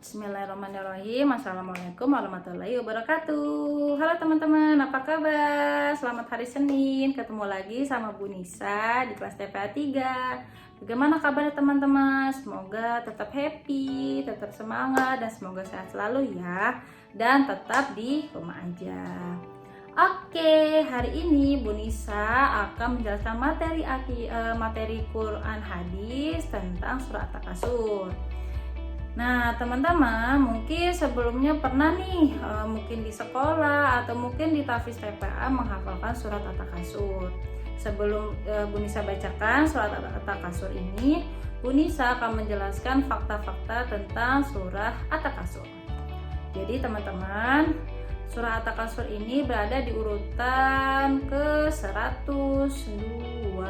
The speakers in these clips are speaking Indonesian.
Bismillahirrahmanirrahim. Assalamualaikum warahmatullahi wabarakatuh. Halo teman-teman, apa kabar? Selamat hari Senin. Ketemu lagi sama Bu Nisa di kelas TPA 3. Bagaimana kabar teman-teman? Semoga tetap happy, tetap semangat, dan semoga sehat selalu ya. Dan tetap di rumah aja. Oke, hari ini Bu Nisa akan menjelaskan materi Quran hadis tentang surat At-Takasur. Nah, teman-teman mungkin sebelumnya pernah nih mungkin di sekolah atau mungkin di tahfiz TPA menghafalkan surat At-Takasur. Sebelum Bu Nisa bacakan surat At-Takasur ini, Bu Nisa akan menjelaskan fakta-fakta tentang surah At-Takasur. Jadi teman-teman, surah At-Takasur ini berada di urutan ke 102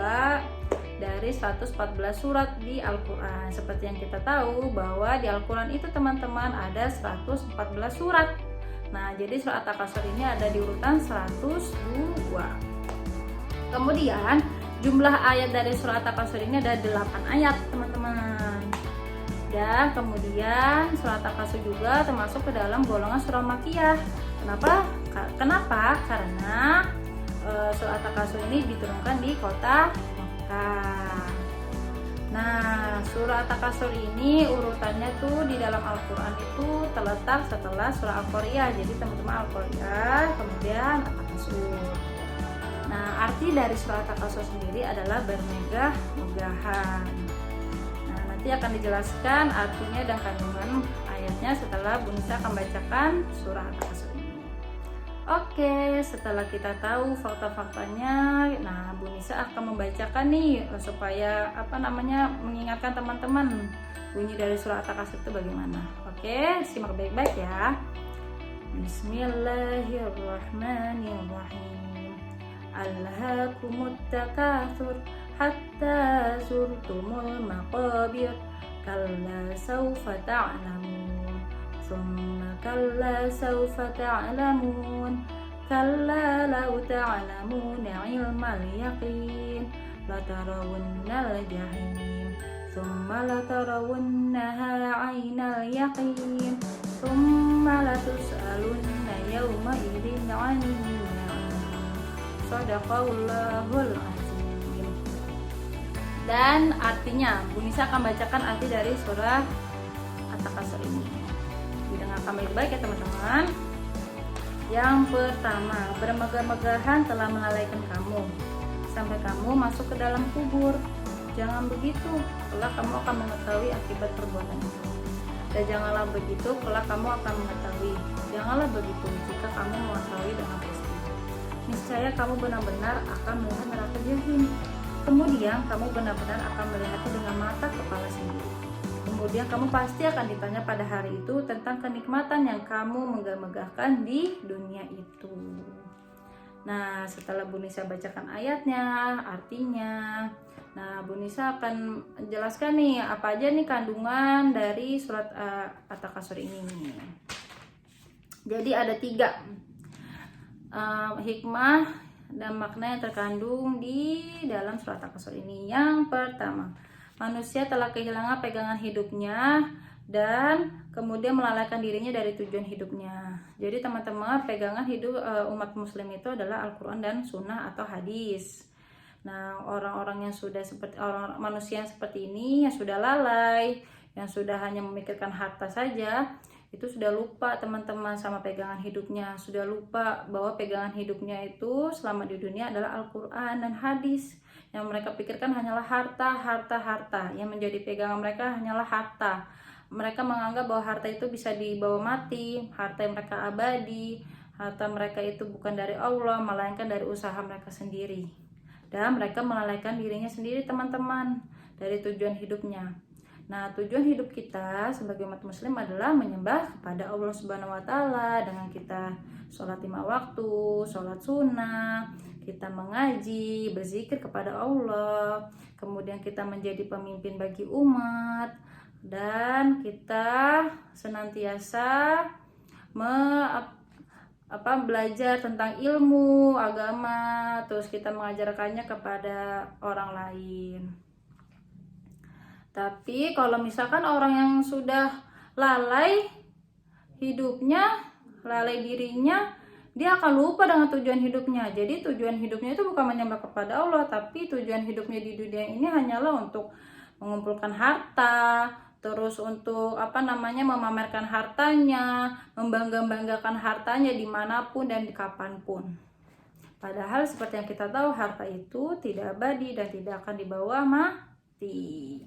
dari 114 surat di Al-Quran. Seperti yang kita tahu bahwa di Al-Quran itu teman-teman ada 114 surat. Nah, jadi surat At-Takasur ini ada di urutan 102. Kemudian jumlah ayat dari surat At-Takasur ini ada 8 ayat teman-teman. Dan kemudian surat At-Takasur juga termasuk ke dalam golongan surah Makkiyah. Kenapa? Karena surat At-Takasur ini diturunkan di kota Makkah. Nah, surah At-Takasur ini urutannya tuh di dalam Al-Quran itu terletak setelah surah Al-Qoriyah. Jadi teman-teman, Al-Qoriyah kemudian At-Takasur. Nah, arti dari surah At-Takasur sendiri adalah bermegah-megahan. Nah, nanti akan dijelaskan artinya dan kandungan ayatnya setelah Bu Nisa akan bacakan surah At-Takasur ini. Oke, setelah kita tahu fakta-faktanya, nah Bu Nisa akan membacakan nih supaya mengingatkan teman-teman bunyi dari surah At-Takasur itu bagaimana. Oke, simak baik-baik ya. Bismillahirrahmanirrahim. Alhaakumut takatsur hatta zurtumul maqabir kalla sawfa ta'lamun. ثم كلا سوف تعلمون كلا لو تعلمون علم اليقين لترون الجحيم ثم لترونها عين اليقين ثم لتسألن يومئذ عن النعيم صدق Allahul Azim. Dan artinya Bu Nisa akan bacakan arti dari surah At-Takasur ini. Didengarkan baik-baik ya teman-teman. Yang pertama, bermegah-megahan telah melalaikan kamu sampai kamu masuk ke dalam kubur. Jangan begitu, kelak kamu akan mengetahui akibat perbuatan itu. Dan janganlah begitu, kelak kamu akan mengetahui. Janganlah begitu jika kamu mengetahui dengan pasti. Niscaya kamu benar-benar akan melihat neraka jahim. Kemudian kamu benar-benar akan melihatnya dengan mata kepala sendiri. Kemudian kamu pasti akan ditanya pada hari itu tentang kenikmatan yang kamu megah-megahkan di dunia itu. Nah, setelah Bu Nisa bacakan ayatnya, artinya, nah Bu Nisa akan jelaskan nih apa aja nih kandungan dari surat At-Takasur ini. Jadi ada 3 hikmah dan makna yang terkandung di dalam surat At-Takasur ini. Yang pertama, manusia telah kehilangan pegangan hidupnya dan kemudian melalaikan dirinya dari tujuan hidupnya. Jadi teman-teman, pegangan hidup umat muslim itu adalah Al-Quran dan Sunnah atau hadis. Nah, orang-orang yang sudah seperti manusia yang seperti ini, yang sudah lalai, yang sudah hanya memikirkan harta saja, itu sudah lupa teman-teman sama pegangan hidupnya. Sudah lupa bahwa pegangan hidupnya itu selama di dunia adalah Al-Quran dan hadis. Yang mereka pikirkan hanyalah harta. Yang menjadi pegangan mereka hanyalah harta. Mereka menganggap bahwa harta itu bisa dibawa mati, harta yang mereka abadi, harta mereka itu bukan dari Allah, melainkan dari usaha mereka sendiri. Dan mereka melalaikan dirinya sendiri teman-teman dari tujuan hidupnya. Nah, tujuan hidup kita sebagai umat muslim adalah menyembah kepada Allah Subhanahu wa Ta'ala dengan kita sholat 5 waktu, sholat sunnah, kita mengaji, berzikir kepada Allah, kemudian kita menjadi pemimpin bagi umat, dan kita senantiasa belajar tentang ilmu agama, terus kita mengajarkannya kepada orang lain. Tapi kalau misalkan orang yang sudah lalai hidupnya, lalai dirinya, dia akan lupa dengan tujuan hidupnya. Jadi tujuan hidupnya itu bukan menyembah kepada Allah, tapi tujuan hidupnya di dunia ini hanyalah untuk mengumpulkan harta, terus untuk memamerkan hartanya, membangga-banggakan hartanya dimanapun dan di kapanpun. Padahal seperti yang kita tahu, harta itu tidak abadi dan tidak akan dibawa mati.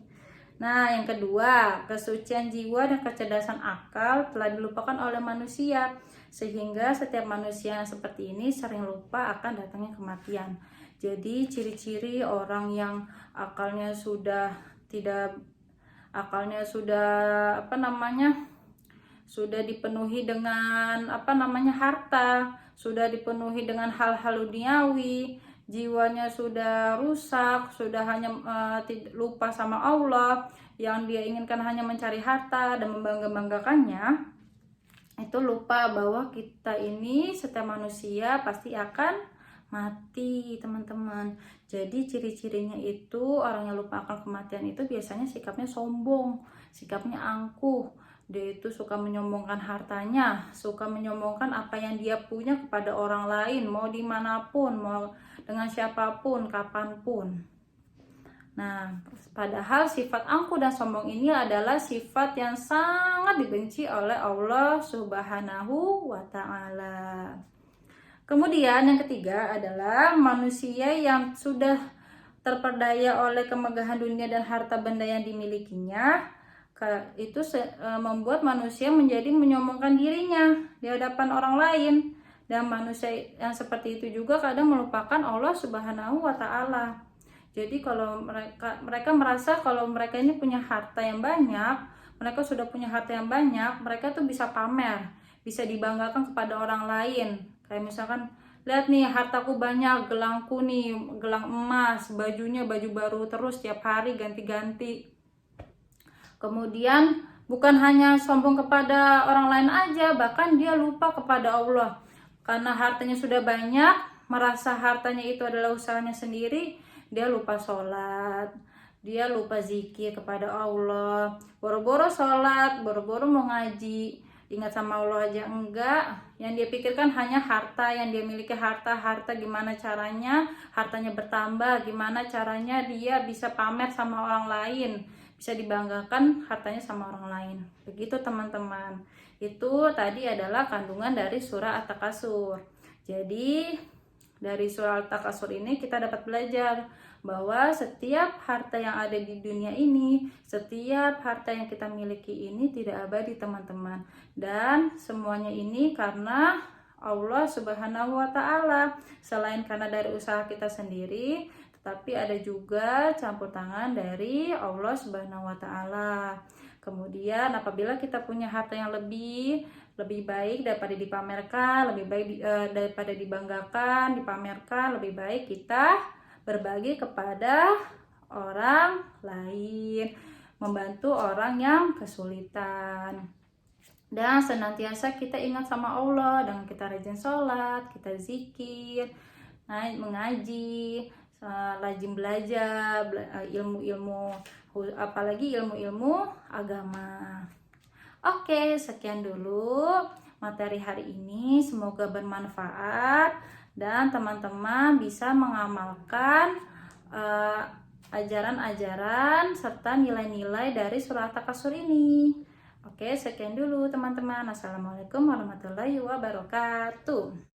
Nah, yang kedua, kesucian jiwa dan kecerdasan akal telah dilupakan oleh manusia, sehingga setiap manusia yang seperti ini sering lupa akan datangnya kematian. Jadi ciri-ciri orang yang akalnya sudah sudah dipenuhi dengan harta, sudah dipenuhi dengan hal-hal duniawi, jiwanya sudah rusak, sudah hanya lupa sama Allah, yang dia inginkan hanya mencari harta dan membangga-banggakannya, itu lupa bahwa kita ini setiap manusia pasti akan mati, teman-teman. Jadi ciri-cirinya itu orang yang lupa akan kematian itu biasanya sikapnya sombong, sikapnya angkuh. Dia itu suka menyombongkan hartanya, suka menyombongkan apa yang dia punya kepada orang lain, mau dimanapun, mau dengan siapapun, kapanpun. Nah, padahal sifat angkuh dan sombong ini adalah sifat yang sangat dibenci oleh Allah Subhanahu wa Ta'ala. Kemudian yang ketiga adalah manusia yang sudah terperdaya oleh kemegahan dunia dan harta benda yang dimilikinya, itu membuat manusia menjadi menyombongkan dirinya di hadapan orang lain. Dan manusia yang seperti itu juga kadang melupakan Allah Subhanahu wa Ta'ala. Jadi kalau mereka merasa kalau mereka ini punya harta yang banyak, mereka sudah punya harta yang banyak, mereka tuh bisa pamer, bisa dibanggakan kepada orang lain. Kayak misalkan, lihat nih hartaku banyak, gelangku nih, gelang emas, bajunya baju baru terus tiap hari ganti-ganti. Kemudian bukan hanya sombong kepada orang lain aja, bahkan dia lupa kepada Allah. Karena hartanya sudah banyak, merasa hartanya itu adalah usahanya sendiri, dia lupa sholat, dia lupa zikir kepada Allah, boro-boro sholat, boro-boro mau ngaji, ingat sama Allah aja enggak. Yang dia pikirkan hanya harta, yang dia miliki harta gimana caranya hartanya bertambah, gimana caranya dia bisa pamer sama orang lain, bisa dibanggakan hartanya sama orang lain. Begitu teman-teman. Itu tadi adalah kandungan dari surah At-Takasur. Jadi dari surah Al-Takasur ini kita dapat belajar bahwa setiap harta yang ada di dunia ini, setiap harta yang kita miliki ini tidak abadi, teman-teman. Dan semuanya ini karena Allah Subhanahu wa Ta'ala. Selain karena dari usaha kita sendiri, tetapi ada juga campur tangan dari Allah Subhanahu wa Ta'ala. Kemudian apabila kita punya harta yang lebih baik daripada dipamerkan, lebih baik daripada dibanggakan, dipamerkan, lebih baik kita berbagi kepada orang lain, membantu orang yang kesulitan. Dan senantiasa kita ingat sama Allah dengan kita rajin sholat, kita zikir, mengaji, rajin belajar ilmu-ilmu, apalagi ilmu-ilmu agama. Oke, sekian dulu materi hari ini, semoga bermanfaat dan teman-teman bisa mengamalkan ajaran-ajaran serta nilai-nilai dari surah At-Takasur ini. Oke, sekian dulu teman-teman. Assalamualaikum warahmatullahi wabarakatuh.